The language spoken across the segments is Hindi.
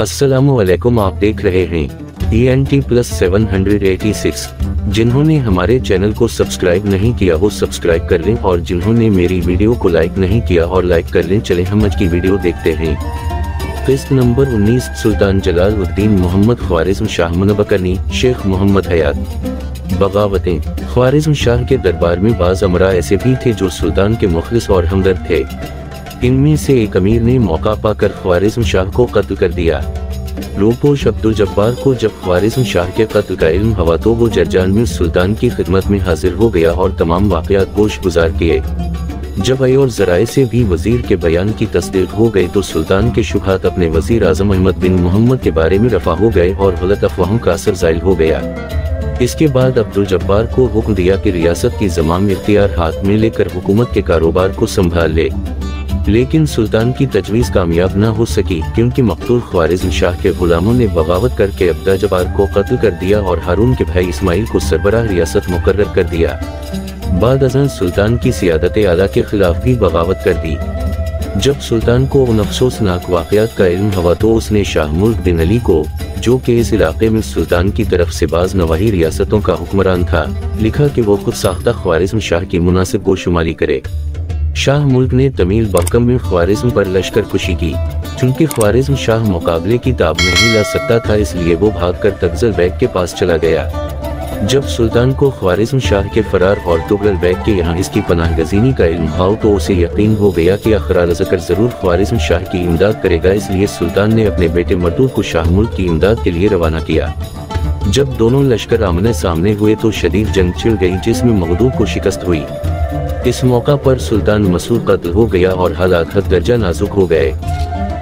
अस्सलामुअलैकुम, आप देख रहे हैं TNT+786। जिन्होंने हमारे चैनल को सब्सक्राइब नहीं किया वो सब्सक्राइब कर लें और जिन्होंने मेरी वीडियो को लाइक नहीं किया और लाइक कर लें। चले हम आज की वीडियो देखते हैं। किस्त नंबर 19, सुल्तान जलालुद्दीन मोहम्मद ख्वारिज़्म शाह मनबकरनी शेख मोहम्मद हयात। बगावतें। ख्वारिज़्म शाह के दरबार में बाज़ अमरा ऐसे भी थे जो सुल्तान के मुखलिस और हमदर्द थे। इनमें से एक अमीर ने मौका पाकर ख्वारिज़्म शाह को कत्ल कर दिया। रूपोश अब्दुल जब्बार को जब ख्वारिज़्म शाह के कत्ल का इल्म हुआ तो वो जरजान में सुल्तान की खिदमत में हाजिर हो गया और तमाम वाक़यात गोश गुजार किए। जब आई और ज़राए से भी वजीर के बयान की तस्दीक हो गई तो सुल्तान के शुबहात अपने वजीर आज़म अहमद बिन मोहम्मद के बारे में रफा हो गए और गलत अफवाहों का असर ज़ाइल हो गया। इसके बाद अब्दुल जब्बार को हुक्म दिया कि रियासत की ज़माम इख्तियार हाथ में लेकर हुकूमत के कारोबार को संभाल ले, लेकिन सुल्तान की तजवीज़ कामयाब न हो सकी क्योंकि मकतूल ख्वारिज़्म शाह के गुलामों ने बगावत करके अब्दुल जब्बार को कत्ल कर दिया और हारून के भाई इस्माइल को सरबराह रियासत मुकर्रर कर दिया। बाद अज़न सुल्तान की सियादत आला के खिलाफ भी बगावत कर दी। जब सुल्तान को उन अफसोसनाक वाक़यात का इल्म हुआ तो उसने शाह मुल्क बिन अली को, जो कि इस इलाके में सुल्तान की तरफ से बाज़ नवाही रियासतों का हुक्मरान था, लिखा कि वो खुद साख्ता ख्वारिज़्म शाह की मुनासिब गोशुमारी करे। शाह मुल्क ने तमील बहकम में ख्वारिज़्म पर लश्कर कुशी की। चूंकि ख्वारिज़्म शाह मुकाबले की ताब नहीं ला सकता था इसलिए वो भागकर तगजल बैग के पास चला गया। जब सुल्तान को ख्वारिज़्म शाह के फरार और तुगलक बैग के यहाँ इसकी पनाहगज़ीनी का इल्म हुआ तो उसे यकीन हो गया कि अखराल ज़कर ज़रूर ख्वारिज़्म शाह की इमदाद करेगा। इसलिए सुल्तान ने अपने बेटे मरदूद को शाह मुल्क की इमदाद के लिए रवाना किया। जब दोनों लश्कर आमने सामने हुए तो शदीद जंग छिड़ गई जिसमें मगदूद को शिकस्त हुई। इस मौका पर सुल्तान मसूद कत्ल हो गया और हालात हद दर्जा नाजुक हो गए।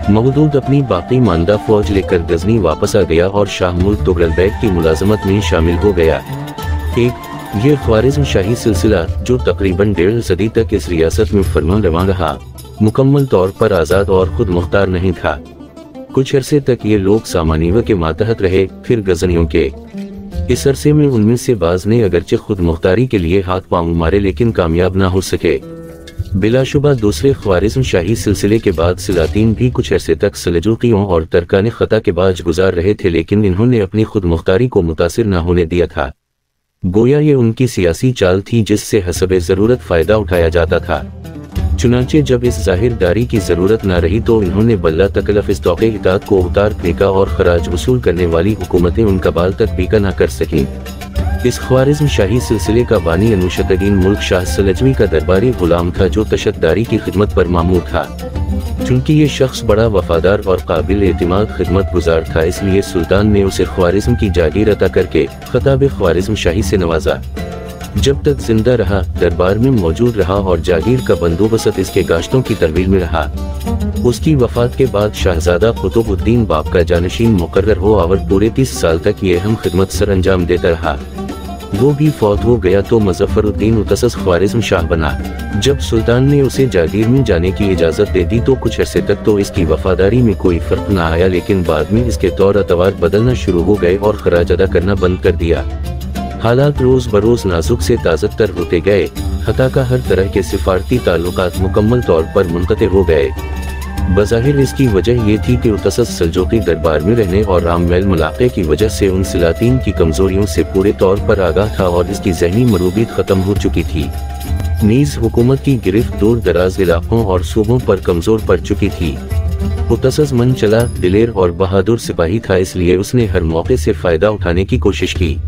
मगदूद अपनी बाकी मानदा फौज लेकर गजनी वापस आ गया और शाह मुल्क तुगलक बैग की मुलाजमत में शामिल हो गया। ये ख्वारिज़्म शाही सिलसिला जो तकरीबन 1.5 सदी तक इस रियासत में फरमान रहा, मुकम्मल तौर पर आज़ाद और खुद मुख्तार नहीं था। कुछ अरसे तक ये लोग सामानियों के मातहत रहे, फिर गजनियों के। इस अरसे में उनमें से बाज़ ने अगरचे खुद मुख्तारी के लिए हाथ पांव मारे लेकिन कामयाब ना हो सके। बिलाशुबा दूसरे ख्वारिज़्म शाही सिलसिले के बाद सलातीन भी कुछ अरसे तक सलजूकियों और तरकान ख़ता के बाज गुजार रहे थे, लेकिन इन्होंने अपनी खुद मुख्तारी को मुतासिर न होने दिया था। गोया ये उनकी सियासी चाल थी जिससे हसबे ज़रूरत फ़ायदा उठाया जाता था। चुनांचे जब इस जाहिरदारी की ज़रूरत न रही तो इन्होंने बल्ला तकलफ इस तौक़े इताद को उतार फेंका और खराज वसूल करने वाली हुकूमतें उनका बाल तक बीका न कर सकें। इस ख्वारिज़्म शाही सिलसिले का बानी अनुशतगीन मुल्क शाह सलजवी का दरबारी गुलाम था जो तशद्दारी की खिदमत पर मामूर था। चूंकि ये शख्स बड़ा वफादार और काबिल एतिमाद खिदमत गुजार था इसलिए सुल्तान ने उसे ख्वारिज़्म की जागीर अता करके खिताब ख्वारिज़्म शाही से नवाजा। जब तक जिंदा रहा, दरबार में मौजूद रहा और जागीर का बंदोबस्त इसके गाश्तों की तरवील में रहा। उसकी वफात के बाद शाहजादा कुतुबुद्दीन बाप का जानशीन मुकर्रर हो और पूरे 30 साल तक ये अहम खिदमत सर अंजाम देता रहा। वो भी फौत हो गया तो मुज़फ़्फ़रुद्दीन मुतसस ख्वारिज़्म शाह बना। जब सुल्तान ने उसे जागीर में जाने की इजाज़त दे दी तो कुछ अरसे तक तो इसकी वफादारी में कोई फ़र्क न आया, लेकिन बाद में इसके तौर अतवार बदलना शुरू हो गए और खराज अदा करना बंद कर दिया। हालात रोज़ बरोज़ नाजुक से ताज़तर होते गए। हता का हर तरह के सिफारती ताल्लुकात मुकम्मल तौर पर मुनक़ते हो गए। बज़ाहिर इसकी वजह ये थी कि मुतसस सल्जूक़ी दरबार में रहने और आममेल मुलाक़े की वजह से उन सलातीन की कमज़ोरियों से पूरे तौर पर आगाह था और इसकी ज़हनी मरूबियत ख़त्म हो चुकी थी। नीज़ हुकूमत की गिरफ्त दूर दराज इलाक़ों और सूबों पर कमज़ोर पड़ चुकी थी। मुतसस मन चला, दिलेर और बहादुर सिपाही था, इसलिए उसने हर मौके से फ़ायदा उठाने की कोशिश की।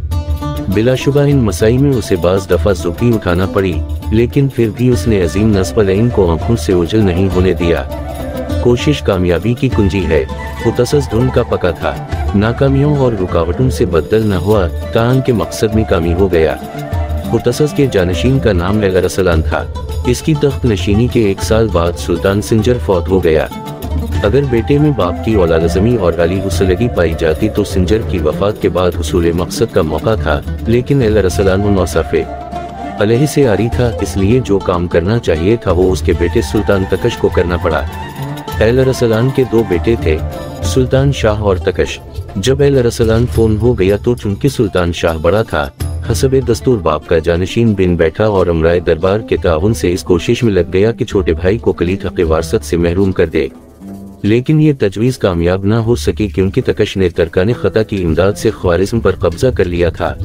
बिलाशुबा इन मसाई में उसे बाज़ दफ़ा ज़ुकी उठाना पड़ी, लेकिन फिर भी उसने अजीम नस्बलैन को आंखों से ओझल नहीं होने दिया। कोशिश कामयाबी की कुंजी है। मुतसस धुन का पका था, नाकामियों और रुकावटों से बदल न हुआ, तान के मकसद में कामी हो गया। मुतसस के जानशीन का नाम अरसलान था। इसकी तख्त नशीनी के 1 साल बाद सुल्तान सिंजर फौत हो गया। अगर बेटे में बाप की औलादज़मी और अली हुसलगी पाई जाती तो सिंजर की वफात के बाद हुसूल मकसद का मौका था, लेकिन अरसलान नौसफ़े अलैहि से आरी था, इसलिए जो काम करना चाहिए था वो उसके बेटे सुल्तान तकश को करना पड़ा। अरसलान के 2 बेटे थे, सुल्तान शाह और तकश। जब अरसलान फोन हो गया तो चूंकि सुल्तान शाह बड़ा था, हसबे दस्तूर बाप का जानशीन बिन बैठा और अमराए दरबार के ताउन से इस कोशिश में लग गया कि छोटे भाई को कलीत हक़ वारसत से महरूम कर दे। लेकिन ये तजवीज़ कामयाब न हो सकी क्योंकि तकश ने तरकान ख़ता की इमदाद से ख्वारिज़्म पर कब्जा कर लिया था।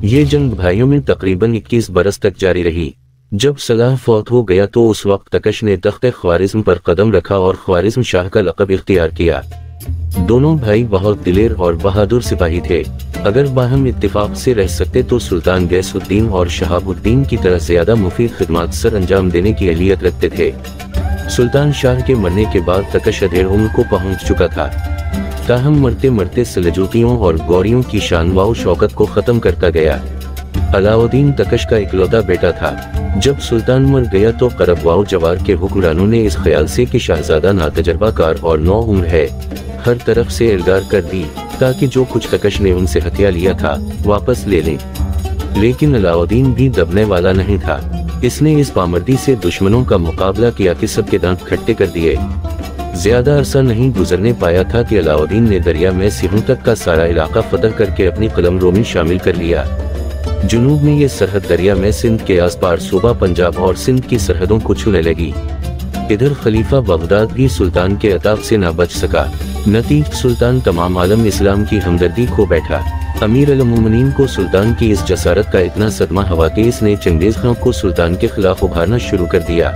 ये जंग भाइयों में तकरीबन 21 बरस तक जारी रही। जब सलाह फौत हो गया तो उस वक्त तकश ने तख्ते ख्वारिज़्म पर कदम रखा और ख्वारिज़्म शाह का लक़ब इख्तियार किया। दोनों भाई बहुत दिलेर और बहादुर सिपाही थे। अगर बाहम इत्तिफाक से रह सकते तो सुल्तान गैसुद्दीन और शहाबुद्दीन की तरह ज्यादा मुफीद खिदमत सर अंजाम देने की अहलियत रखते थे। सुल्तान शाह के मरने के बाद तकश अधेड़ उम्र को पहुंच चुका था। ताहम मरते मरते सलजूकियों और गौरियों की शान व शौकत को खत्म करता गया। अलाउद्दीन तकश का इकलौता बेटा था। जब सुल्तान मर गया तो करबवाओ जवार के हुक्मरानों ने इस ख्याल से कि शहजादा नातजर्बाकार और नौ उम्र है, हर तरफ से एल्गार कर दी ताकि जो कुछ तकश ने उनसे हथिया लिया था वापस ले लें। लेकिन अलाउद्दीन भी दबने वाला नहीं था। इसने इस पामर्दी से दुश्मनों का मुकाबला किया कि सबके दांत खट्टे कर दिए। ज्यादा अरसा नहीं गुजरने पाया था कि अलाउद्दीन ने दरिया में सिहों तक का सारा इलाका फतह करके अपनी कलमरों में शामिल कर लिया। जुनूब में ये सरहद दरिया में सिंध के आसपास सूबा पंजाब और सिंध की सरहदों को छूने लगी। इधर खलीफा बगदाद भी सुल्तान के अताब से न बच सका। नतीज सुल्तान तमाम आलम इस्लाम की हमदर्दी खो बैठा। अमीर अल-मोमिनीन को सुल्तान की इस जसारत का इतना सदमा हवा कि इसने चंगेज खान को सुल्तान के खिलाफ उभारना शुरू कर दिया।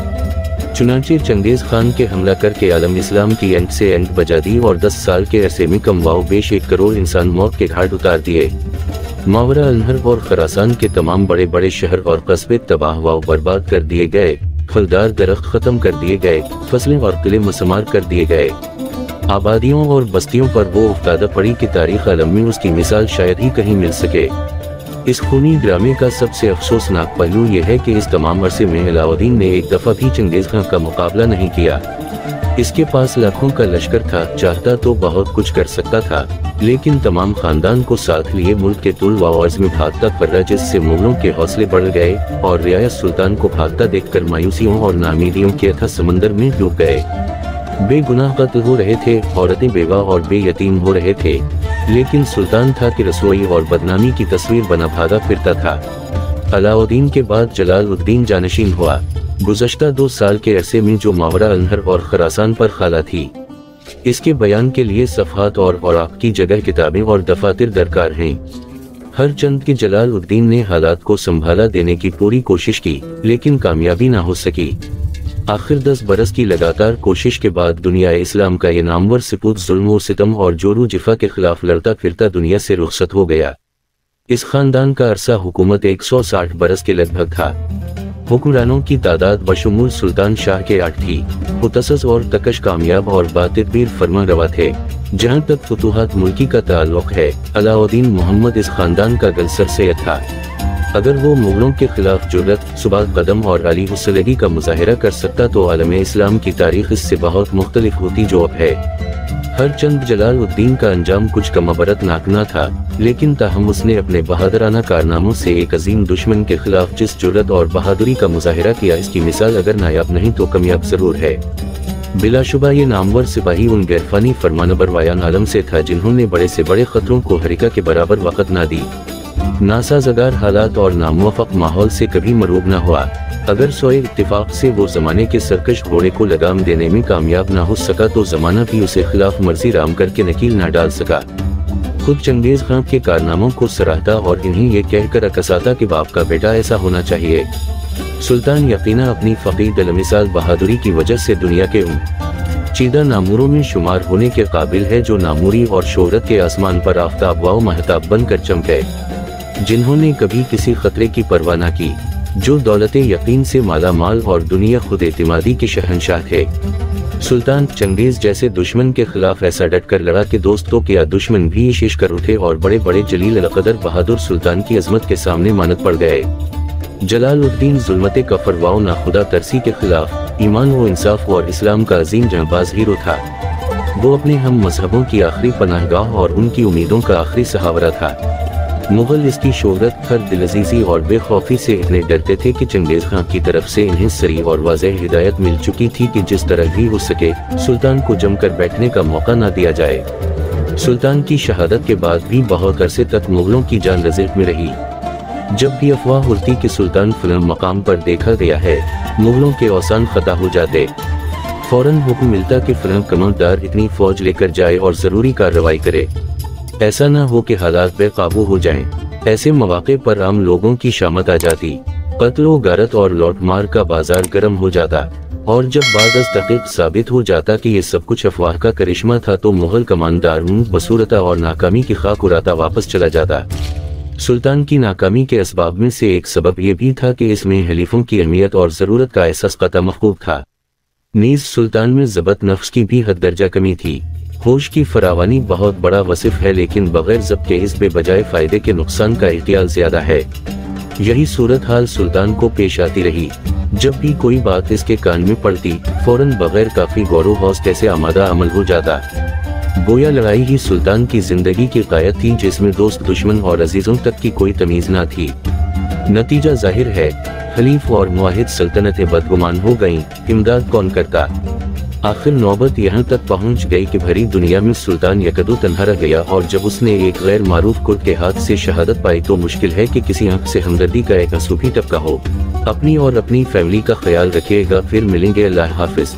चुनांचे चंगेज खान के हमला करके आलम इस्लाम की एंट से एंट बजा दी और 10 साल के अरसे में कमवाओ बेश 1 करोड़ इंसान मौत के घाट उतार दिए। मावरा अनहर और खरासान के तमाम बड़े बड़े शहर और कस्बे तबाह व बर्बाद कर दिए गए। फलदार दरख्त खत्म कर दिए गए, फसलें और किले मसमार कर दिए गए। आबादियों और बस्तियों पर वो उफ्तादा पड़ी कि तारीख आलम में उसकी मिसाल शायद ही कहीं मिल सके। इस खूनी ड्रामे का सबसे अफसोसनाक पहलू यह है कि इस तमाम अरसे में अलाउद्दीन ने एक दफा भी चंगेज खान का मुकाबला नहीं किया। इसके पास लाखों का लश्कर था, चाहता तो बहुत कुछ कर सकता था, लेकिन तमाम खानदान को साथ लिए मुल्क के तुल व अर्ज में भागता फर्रा, जिससे मुगलों के हौसले बढ़ गए और रियायत सुल्तान को भागता देखकर मायूसियों और नामीदियों के अथाह समंदर में डूब गए। बेगुनाह कत्ल हो रहे थे, औरतें बेवा और बेयतीम हो रहे थे, लेकिन सुल्तान था कि रसोई और बदनामी की तस्वीर बना भागा फिरता था। अलाउद्दीन के बाद जलालुद्दीन जानशीन हुआ। गुज़श्ता 2 साल के अरसे में जो मावरा अनहर और खरासान पर खाला थी, इसके बयान के लिए सफ़हात और औराक़ की जगह किताबें और दफातर दरकार हैं। हर चंद के जलालुद्दीन ने हालात को संभाला देने की पूरी कोशिश की, लेकिन कामयाबी ना हो सकी। आखिर 10 बरस की लगातार कोशिश के बाद दुनिया इस्लाम का ये नामवर सपूत जुल्म व सितम और जोरू जिफा के खिलाफ लड़ता फिरता दुनिया से रुखसत हो गया। इस खानदान का अरसा हुकूमत 160 बरस के लगभग था। हुक्मरानों की तादाद बशमूल सुल्तान शाह के 8 थी। मुतसस और तकश कामयाब और बातिदबीर फरमा रवा थे। जहाँ तक फुतूहात मुल्की का ताल्लुक है, अलाउद्दीन मोहम्मद इस खानदान का गलसर सैयद था। अगर वो मुगलों के खिलाफ जुर्रत, सुबात कदम और अली हुस्सलगी का मुजाहिरा कर सकता तो आलम इस्लाम की तारीख इससे बहुत मुख्तलिफ होती जो अब है। हर चंद जलालुद्दीन का अंजाम कुछ कमबरत नाक न था, लेकिन ताहम उसने अपने बहादुराना कारनामों से एक अजीम दुश्मन के खिलाफ जिस जुर्रत और बहादुरी का मुजाहिरा किया, इसकी मिसाल अगर नायाब नहीं तो कामयाब जरूर है। बिलाशुबा ये नामवर सिपाही उन गैरफानी फरमानबरवायान आलम से था जिन्होंने बड़े से बड़े खतरों को हरिका के बराबर वक़्त ना दी, नासाज़गार हालात और नामुवाफ़क़ माहौल से कभी मरूब न हुआ। अगर सोए इत्तिफाक से वो जमाने के सरकश घोड़े को लगाम देने में कामयाब ना हो सका तो जमाना भी उसे खिलाफ मर्जी राम करके नकील ना डाल सका। खुद चंगेज खान के कारनामों को सराहता और इन्हें ये कहकर अकसाता कि बाप का बेटा ऐसा होना चाहिए। सुल्तान यकीना अपनी फ़कीद अलमिसाल बहादुरी की वजह से दुनिया के चीदा नामूरों में शुमार होने के काबिल है, जो नामूरी और शोहरत के आसमान पर आफताब व महताब बनकर चमके, जिन्होंने कभी किसी खतरे की परवाह न की, जो दौलत यकीन से माला माल और दुनिया खुद एतिमादी के शहंशाह थे। सुल्तान चंगेज जैसे दुश्मन के खिलाफ ऐसा डट कर लड़ा कि दोस्तों के या दुश्मन भी शीश कर उठे और बड़े बड़े जलील अलकदर बहादुर सुल्तान की अजमत के सामने मानत पड़ गए। जलालुद्दीन जुल्मत कफर व नाखुदा तरसी के खिलाफ ईमान व इंसाफ और इस्लाम का अजीम जंबाज हीरो था। वो अपने हम मजहबों की आखिरी पनाहगाह और उनकी उम्मीदों का आखिरी सहावरा था। मुगल इसकी शोहरत, खर, दिलअजीज़ी और बेखौफी से इतने डरते थे कि चंगेज खान की तरफ से इन्हें सरी और वाज़ेह हिदायत मिल चुकी थी कि जिस तरह भी हो सके सुल्तान को जमकर बैठने का मौका न दिया जाए। सुल्तान की शहादत के बाद भी बहुत अरसे तक मुगलों की जान रज़िक में रही। जब भी अफवाह उड़ती कि सुल्तान फिल्म मकाम पर देखा गया है, मुगलों के औसान खता हो जाते। फौरन हुक्म मिलता कि फलां कमांडर इतनी फौज लेकर जाए और जरूरी कार्रवाई करे। ऐसा न हो कि हालात बेकाबू हो जाएं। ऐसे मौके पर आम लोगों की शामत आ जाती, कत्लो गारत और लौटमार का बाजार गर्म हो जाता, और जब बाद तहकीक साबित हो जाता कि ये सब कुछ अफवाह का करिश्मा था तो मुगल कमांडर बसूरता और नाकामी की खाक उड़ाता वापस चला जाता। सुल्तान की नाकामी के असबाब में से एक सबब यह भी था कि इसमें हलीफों की अहमियत और ज़रूरत का एहसास कतई मखूब था। नीज़ सुल्तान में ज़ब्त नफ्स की भी हद दर्जा कमी थी। होश की फरावानी बहुत बड़ा वसिफ है, लेकिन बगैर ज़ब्त के इस बजाय फ़ायदे के नुकसान का इख्तियाल ज़्यादा है। यही सूरत हाल सुल्तान को पेश आती रही। जब भी कोई बात इसके कान में पड़ती, फौरन बगैर काफ़ी गौरो हौसले से आमादा अमल हो जाता। गोया लड़ाई ही सुल्तान की जिंदगी की कायद थी, जिसमें दोस्त दुश्मन और अजीजों तक की कोई तमीज़ न थी। नतीजा जाहिर है, खलीफ और मुआहिद सल्तनतें बदगुमान हो गईं, इमदाद कौन करता। आखिर नौबत यहाँ तक पहुँच गई कि भरी दुनिया में सुल्तान यकदो तन्हा रह गया, और जब उसने एक गैर मारूफ कुर्द के हाथ से शहादत पाई तो मुश्किल है कि किसी आंख से हमदर्दी का एक आंसू भी टपका हो। अपनी और अपनी फैमिली का ख्याल रखिएगा। फिर मिलेंगे। अल्लाह हाफिज।